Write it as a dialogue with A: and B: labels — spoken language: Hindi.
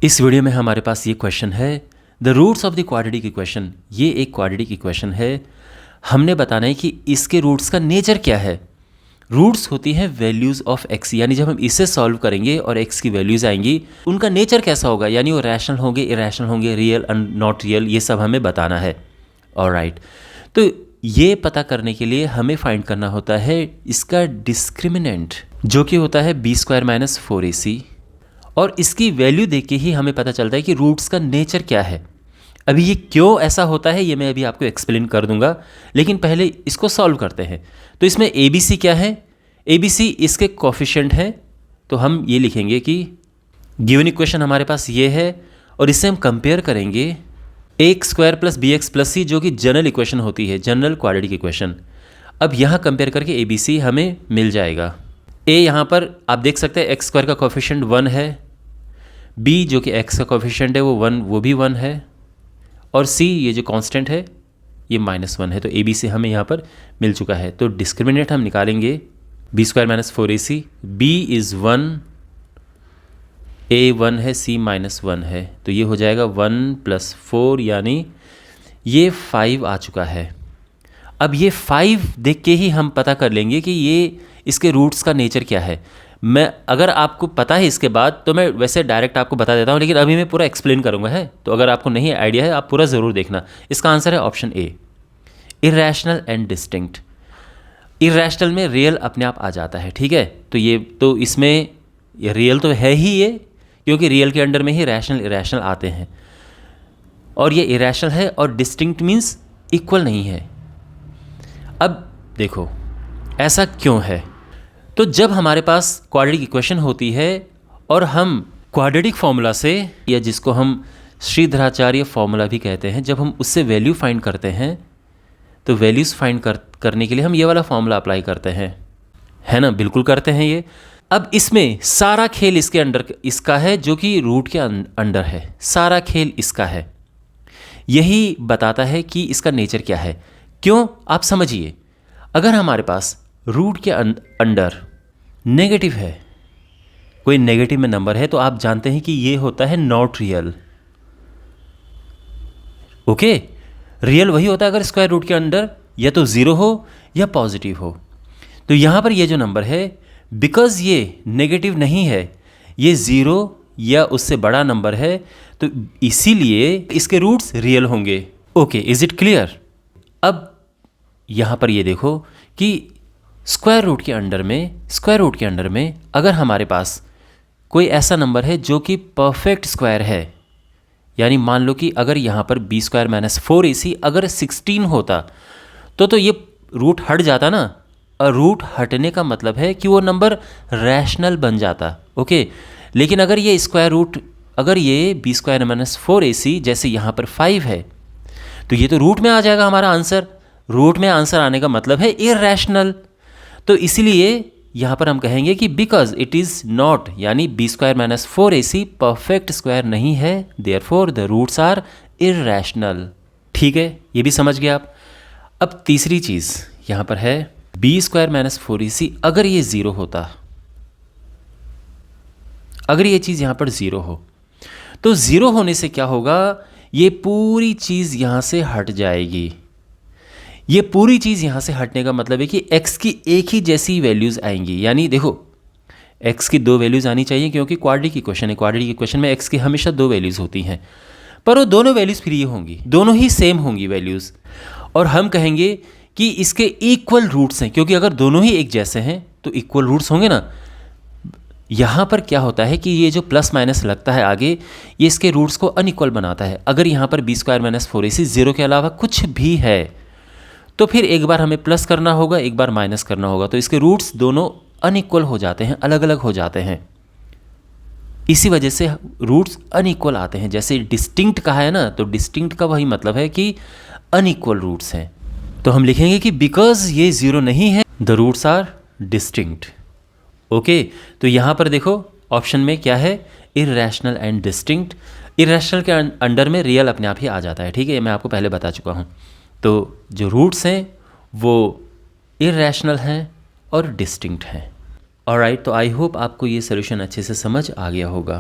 A: इस वीडियो में हमारे पास ये क्वेश्चन है, the roots of the quadratic equation. ये एक क्वाड्रेटिक इक्वेशन है, हमने बताना है कि इसके रूट्स का नेचर क्या है। रूट्स होती हैं वैल्यूज़ ऑफ एक्स, यानी जब हम इसे सॉल्व करेंगे और एक्स की वैल्यूज़ आएंगी उनका नेचर कैसा होगा, यानी वो रैशनल होंगे, इरैशनल होंगे, रियल नॉट रियल, ये सब हमें बताना है। ऑलराइट, तो ये पता करने के लिए हमें फाइंड करना होता है इसका डिस्क्रिमिनेंट, जो कि होता है b² - 4ac, और इसकी वैल्यू देख के ही हमें पता चलता है कि रूट्स का नेचर क्या है। अभी ये क्यों ऐसा होता है ये मैं अभी आपको एक्सप्लेन कर दूंगा, लेकिन पहले इसको सॉल्व करते हैं। तो इसमें ABC क्या है? ABC इसके कोफिशिएंट है, तो हम ये लिखेंगे कि गिवन इक्वेशन हमारे पास ये है और इससे हम कंपेयर करेंगे ax² + bx + c, जो कि जनरल इक्वेशन होती है, जनरल क्वाड्रेटिक इक्वेशन। अब यहाँ कंपेयर करके ABC हमें मिल जाएगा। a यहाँ पर आप देख सकते हैं x² का कोफिशिएंट 1 है, b जो कि x का कोफिशिएंट है वो भी 1 है, और c ये जो कांस्टेंट है ये -1 है। तो ABC हमें यहाँ पर मिल चुका है। तो डिस्क्रिमिनेंट हम निकालेंगे b² - 4ac, b is 1, a 1 है, c -1 है, तो ये हो जाएगा 1 + 4, यानी ये 5 आ चुका है। अब ये 5 देख के ही हम पता कर लेंगे कि ये इसके रूट्स का नेचर क्या है। मैं अगर आपको पता है इसके बाद तो मैं वैसे डायरेक्ट आपको बता देता हूँ, लेकिन अभी मैं पूरा एक्सप्लेन करूँगा है, तो अगर आपको नहीं आइडिया है आप पूरा ज़रूर देखना। इसका आंसर है option A, irrational and distinct. Irrational में रियल अपने आप आ जाता है, ठीक है। तो इसमें रियल तो है ही ये, क्योंकि रियल के अंडर में ही रैशनल इरैशनल आते हैं, और ये इरैशनल है, और डिस्टिंक्ट मीन्स इक्वल नहीं है। अब देखो ऐसा क्यों है। तो जब हमारे पास क्वाड्रेटिक इक्वेशन होती है और हम क्वाड्रेटिक फॉर्मूला से, या जिसको हम श्रीधराचार्य फॉर्मूला भी कहते हैं, जब हम उससे वैल्यू फाइंड करते हैं तो वैल्यूज़ फाइंड करने के लिए हम ये वाला फॉर्मूला अप्लाई करते हैं, है ना, बिल्कुल करते हैं ये। अब इसमें सारा खेल इसके अंडर इसका है, जो कि रूट के अंडर है, सारा खेल इसका है। यही बताता है कि इसका नेचर क्या है। क्यों, आप समझिए। अगर हमारे पास रूट के अंडर नेगेटिव है, कोई नेगेटिव में नंबर है, तो आप जानते हैं कि ये होता है नॉट रियल। ओके, रियल वही होता है अगर स्क्वायर रूट के अंडर या तो 0 हो या पॉजिटिव हो। तो यहाँ पर ये जो नंबर है, बिकॉज ये नेगेटिव नहीं है, ये 0 या उससे बड़ा नंबर है, तो इसीलिए इसके रूट्स रियल होंगे। Okay, is it clear? अब यहाँ पर ये देखो कि स्क्वायर रूट के अंडर में अगर हमारे पास कोई ऐसा नंबर है जो कि परफेक्ट स्क्वायर है, यानी मान लो कि अगर यहाँ पर b² - 4ac अगर 16 होता तो ये रूट हट जाता ना, और रूट हटने का मतलब है कि वो नंबर रैशनल बन जाता। ओके, लेकिन अगर ये स्क्वायर रूट, अगर ये b² - 4ac जैसे यहाँ पर 5 है, तो ये तो रूट में आ जाएगा हमारा आंसर। रूट में आंसर आने का मतलब है इरैशनल। तो इसीलिए यहाँ पर हम कहेंगे कि बिकॉज इट इज़ नॉट, यानी b² - 4ac परफेक्ट स्क्वायर नहीं है, therefore the roots are irrational. ठीक है, ये भी समझ गए आप। अब तीसरी चीज़ यहाँ पर है b² - 4ac अगर ये 0 होता, अगर ये चीज़ यहाँ पर 0 हो, तो 0 होने से क्या होगा, ये पूरी चीज़ यहाँ से हट जाएगी। ये पूरी चीज़ यहाँ से हटने का मतलब है कि x की एक ही जैसी वैल्यूज़ आएंगी। यानी देखो, x की 2 वैल्यूज़ आनी चाहिए, क्योंकि क्वाड्रेटिक इक्वेशन है, क्वाड्रेटिक इक्वेशन में x की हमेशा 2 वैल्यूज़ होती हैं, पर वो दोनों वैल्यूज़ फिर ये होंगी, दोनों ही सेम होंगी वैल्यूज़। और हम कहेंगे कि इसके इक्वल रूट्स हैं, क्योंकि अगर दोनों ही एक जैसे हैं तो इक्वल रूट्स होंगे ना। यहाँ पर क्या होता है कि ये जो प्लस माइनस लगता है आगे, ये इसके रूट्स को अनइक्वल बनाता है। अगर यहाँ पर b² - 4ac 0 के अलावा कुछ भी है, तो फिर एक बार हमें प्लस करना होगा, एक बार माइनस करना होगा, तो इसके रूट्स दोनों अनइक्वल हो जाते हैं, अलग अलग हो जाते हैं। इसी वजह से रूट्स अनइक्वल आते हैं। जैसे डिस्टिंक्ट कहा है ना, तो डिस्टिंक्ट का वही मतलब है कि अनइक्वल रूट्स हैं। तो हम लिखेंगे कि बिकॉज ये 0 नहीं है, the roots are distinct. Okay, तो यहाँ पर देखो ऑप्शन में क्या है, इरैशनल एंड डिस्टिंक्ट। इरैशनल के अंडर में रियल अपने आप ही आ जाता है, ठीक है, मैं आपको पहले बता चुका हूँ। तो जो रूट्स हैं वो इरैशनल हैं और डिस्टिंक्ट हैं। ऑलराइट, तो आई होप आपको ये सोल्यूशन अच्छे से समझ आ गया होगा।